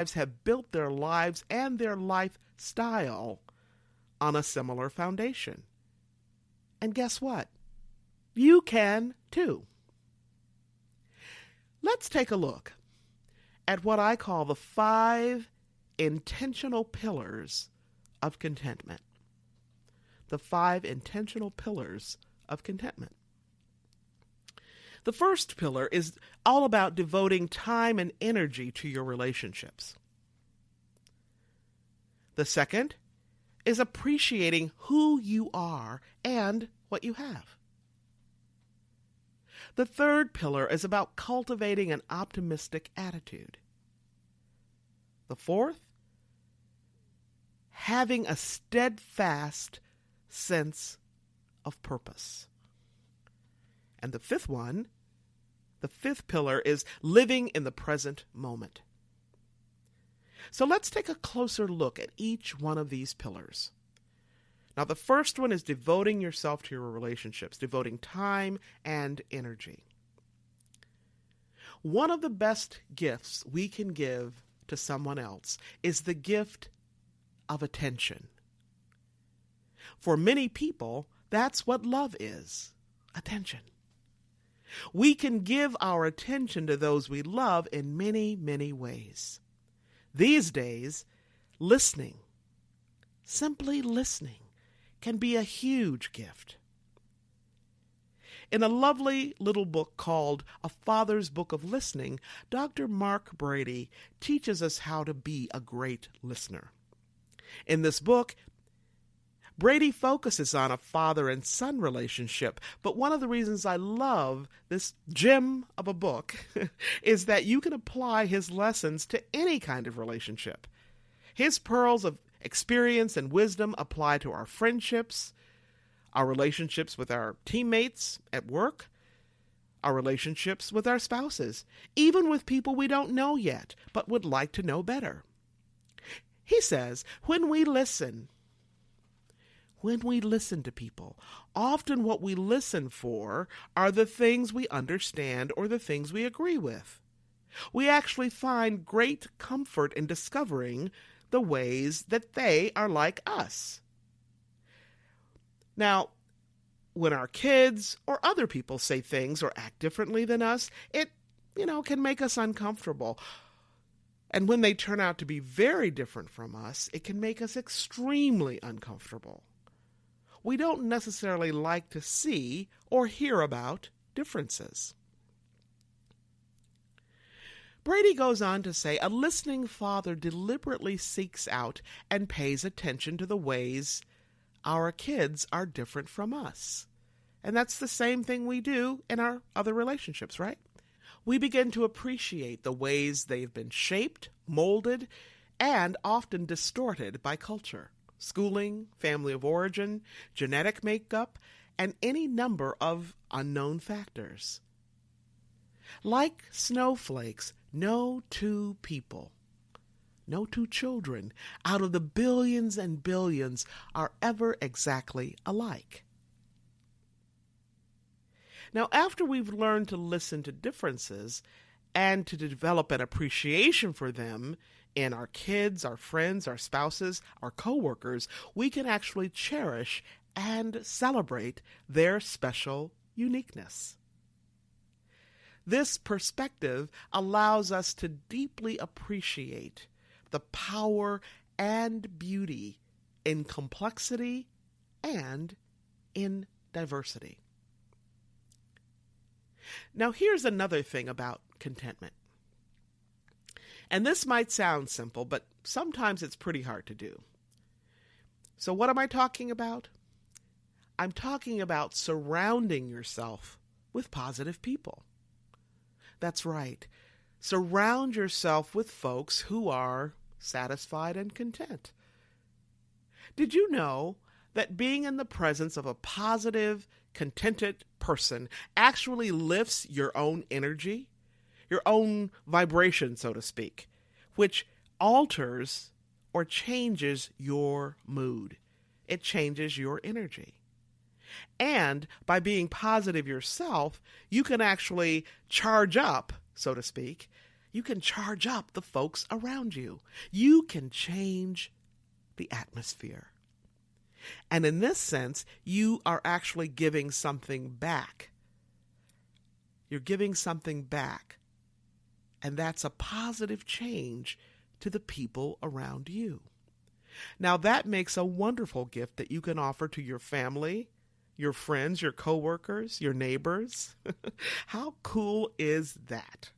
have built their lives and their lifestyle on a similar foundation. And guess what? You can too. Let's take a look at what I call the 5 intentional pillars of contentment. The 5 intentional pillars of contentment. The first pillar is all about devoting time and energy to your relationships. The second is appreciating who you are and what you have. The third pillar is about cultivating an optimistic attitude. The fourth, having a steadfast sense of purpose. And the fifth pillar is living in the present moment. So let's take a closer look at each one of these pillars. Now, the first one is devoting yourself to your relationships, devoting time and energy. One of the best gifts we can give to someone else is the gift of attention. For many people, that's what love is, attention. We can give our attention to those we love in many, many ways. These days, listening, simply listening, can be a huge gift. In a lovely little book called A Father's Book of Listening, Dr. Mark Brady teaches us how to be a great listener. In this book, Brady focuses on a father and son relationship, but one of the reasons I love this gem of a book is that you can apply his lessons to any kind of relationship. His pearls of experience and wisdom apply to our friendships, our relationships with our teammates at work, our relationships with our spouses, even with people we don't know yet, but would like to know better. He says, when we listen to people, often what we listen for are the things we understand or the things we agree with. We actually find great comfort in discovering the ways that they are like us. Now, when our kids or other people say things or act differently than us, it, can make us uncomfortable. And when they turn out to be very different from us, it can make us extremely uncomfortable. We don't necessarily like to see or hear about differences. Brady goes on to say, a listening father deliberately seeks out and pays attention to the ways our kids are different from us. And that's the same thing we do in our other relationships, right? We begin to appreciate the ways they've been shaped, molded, and often distorted by culture, schooling, family of origin, genetic makeup, and any number of unknown factors. Like snowflakes, no two people, no two children out of the billions and billions are ever exactly alike. Now, after we've learned to listen to differences and to develop an appreciation for them in our kids, our friends, our spouses, our coworkers, we can actually cherish and celebrate their special uniqueness. This perspective allows us to deeply appreciate the power and beauty in complexity and in diversity. Now, here's another thing about contentment. And this might sound simple, but sometimes it's pretty hard to do. So what am I talking about? I'm talking about surrounding yourself with positive people. That's right. Surround yourself with folks who are satisfied and content. Did you know that being in the presence of a positive, contented person actually lifts your own energy, your own vibration, so to speak, which alters or changes your mood? It changes your energy. And by being positive yourself, you can actually charge up, so to speak, You can charge up the folks around you. You can change the atmosphere. And in this sense, you are actually giving something back. You're giving something back. And that's a positive change to the people around you. Now, that makes a wonderful gift that you can offer to your family, your friends, your coworkers, your neighbors. How cool is that?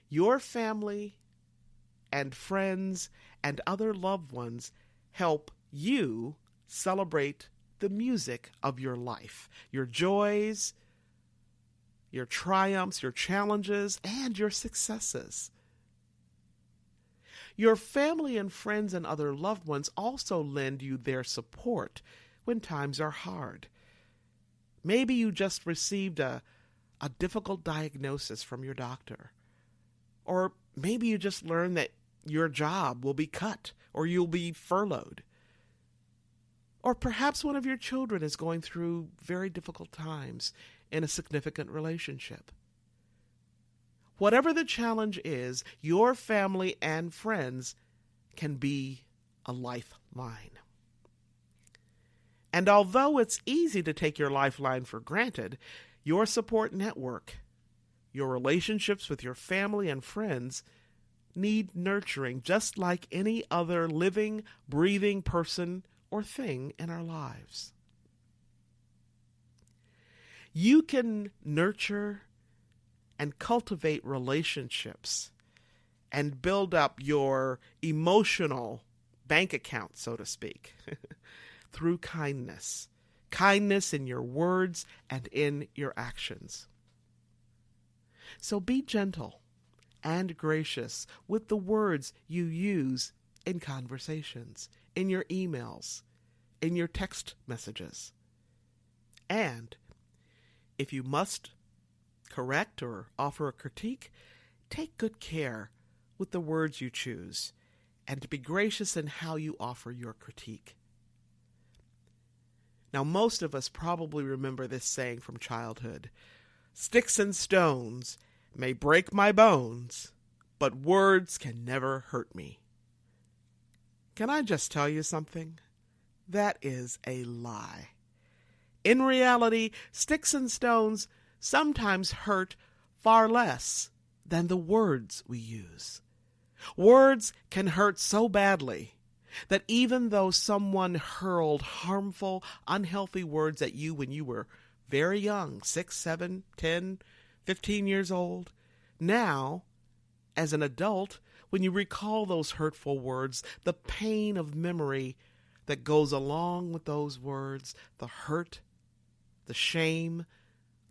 Your family and friends and other loved ones help you celebrate the music of your life, your joys, your triumphs, your challenges, and your successes. Your family and friends and other loved ones also lend you their support when times are hard. Maybe you just received a difficult diagnosis from your doctor. Or maybe you just learned that your job will be cut or you'll be furloughed. Or perhaps one of your children is going through very difficult times in a significant relationship. Whatever the challenge is, your family and friends can be a lifeline. And although it's easy to take your lifeline for granted, your support network, your relationships with your family and friends need nurturing just like any other living, breathing person or thing in our lives. You can nurture and cultivate relationships and build up your emotional bank account, so to speak, through kindness. Kindness in your words and in your actions. So be gentle and gracious with the words you use in conversations, in your emails, in your text messages. And if you must correct or offer a critique, take good care with the words you choose and be gracious in how you offer your critique. Now, most of us probably remember this saying from childhood: "Sticks and stones may break my bones, but words can never hurt me." Can I just tell you something? That is a lie. In reality, sticks and stones sometimes hurt far less than the words we use. Words can hurt so badly that even though someone hurled harmful, unhealthy words at you when you were very young, 6, 7, 10, 15 years old, now, as an adult, when you recall those hurtful words, the pain of memory that goes along with those words, the hurt, the shame,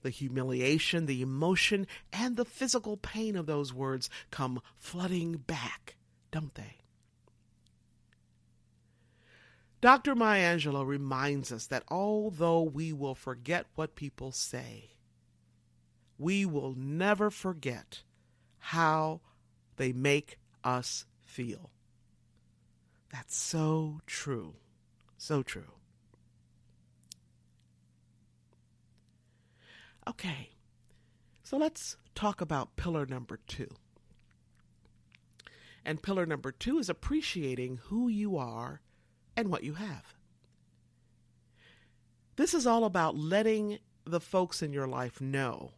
the humiliation, the emotion, and the physical pain of those words come flooding back, don't they? Dr. Maya Angelou reminds us that although we will forget what people say, we will never forget how they make us feel. That's so true. So true. Okay, so let's talk about pillar number 2. And pillar number 2 is appreciating who you are and what you have. This is all about letting the folks in your life know,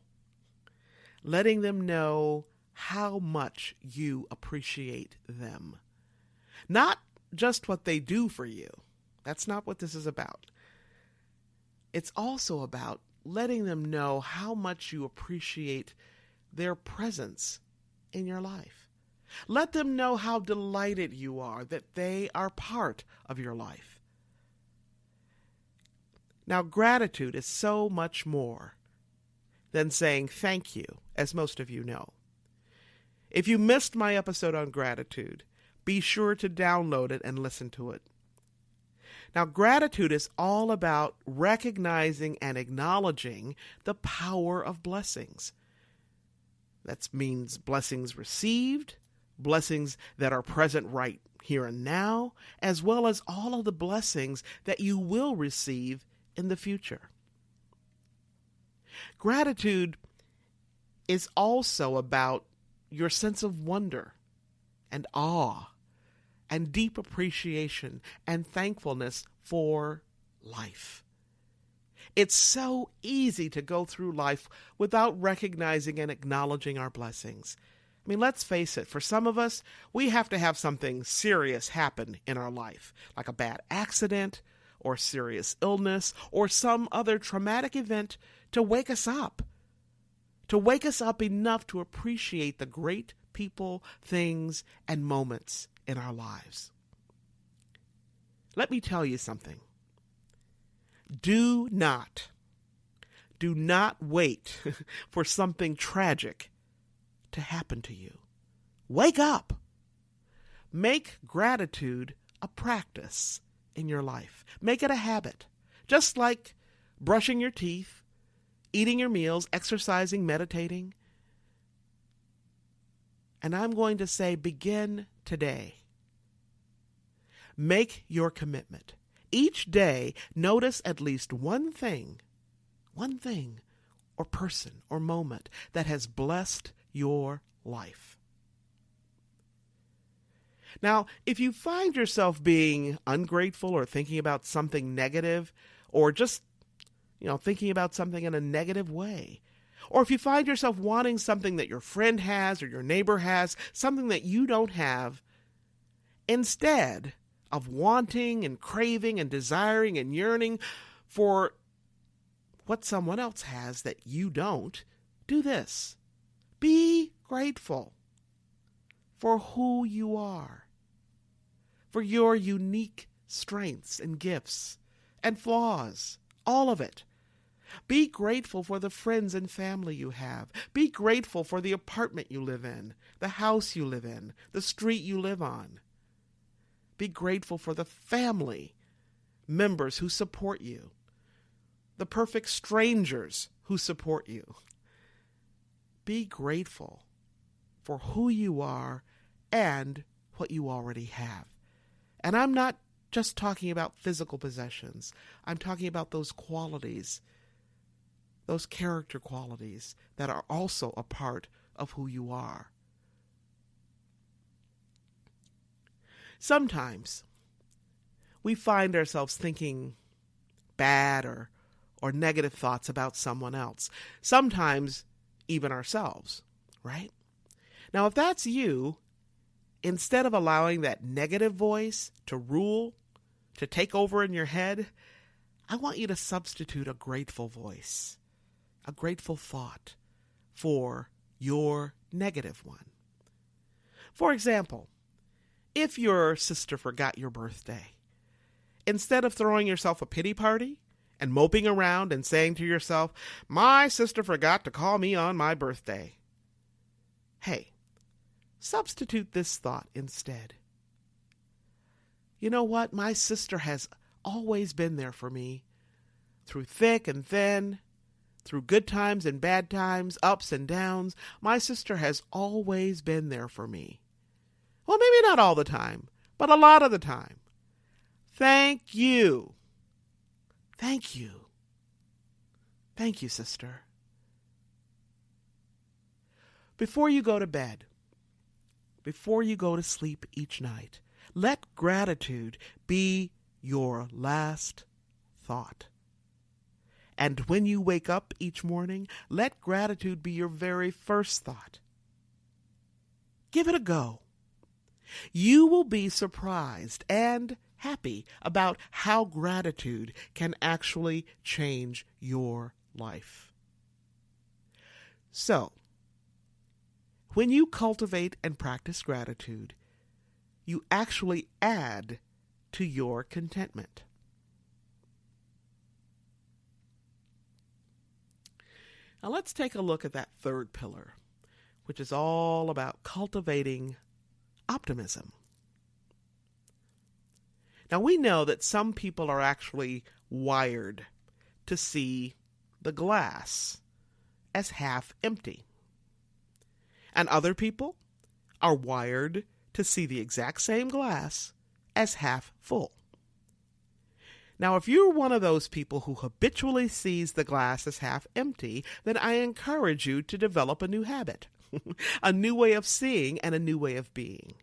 letting them know how much you appreciate them. Not just what they do for you. That's not what this is about. It's also about letting them know how much you appreciate their presence in your life. Let them know how delighted you are that they are part of your life. Now, gratitude is so much more than saying thank you, as most of you know. If you missed my episode on gratitude, be sure to download it and listen to it. Now, gratitude is all about recognizing and acknowledging the power of blessings. That means blessings received, blessings that are present right here and now, as well as all of the blessings that you will receive in the future. Gratitude is also about your sense of wonder and awe and deep appreciation and thankfulness for life. It's so easy to go through life without recognizing and acknowledging our blessings. I mean, let's face it, for some of us, we have to have something serious happen in our life, like a bad accident or serious illness or some other traumatic event to wake us up enough to appreciate the great people, things, and moments in our lives. Let me tell you something. Do not wait for something tragic to happen to you. Wake up. Make gratitude a practice in your life. Make it a habit. Just like brushing your teeth, eating your meals, exercising, meditating. And I'm going to say, begin today. Make your commitment. Each day, notice at least one thing or person or moment that has blessed your life. Now, if you find yourself being ungrateful or thinking about something negative, or just, thinking about something in a negative way, or if you find yourself wanting something that your friend has or your neighbor has, something that you don't have, instead of wanting and craving and desiring and yearning for what someone else has that you don't, do this. Be grateful for who you are, for your unique strengths and gifts and flaws, all of it. Be grateful for the friends and family you have. Be grateful for the apartment you live in, the house you live in, the street you live on. Be grateful for the family members who support you, the perfect strangers who support you. Be grateful for who you are and what you already have. And I'm not just talking about physical possessions. I'm talking about those qualities, those character qualities that are also a part of who you are. Sometimes we find ourselves thinking bad or negative thoughts about someone else. Sometimes even ourselves, right? Now, if that's you, instead of allowing that negative voice to rule, to take over in your head, I want you to substitute a grateful voice, a grateful thought for your negative one. For example, if your sister forgot your birthday, instead of throwing yourself a pity party and moping around and saying to yourself, "My sister forgot to call me on my birthday," hey, substitute this thought instead. You know what? My sister has always been there for me, through thick and thin, through good times and bad times, ups and downs. My sister has always been there for me. Well, maybe not all the time, but a lot of the time. Thank you. Thank you. Thank you, sister. Before you go to bed, before you go to sleep each night, let gratitude be your last thought. And when you wake up each morning, let gratitude be your very first thought. Give it a go. You will be surprised and happy about how gratitude can actually change your life. So, when you cultivate and practice gratitude, you actually add to your contentment. Now let's take a look at that third pillar, which is all about cultivating optimism. Now we know that some people are actually wired to see the glass as half empty. And other people are wired to see the exact same glass as half full. Now, if you're one of those people who habitually sees the glass as half empty, then I encourage you to develop a new habit. a new way of seeing, and a new way of being.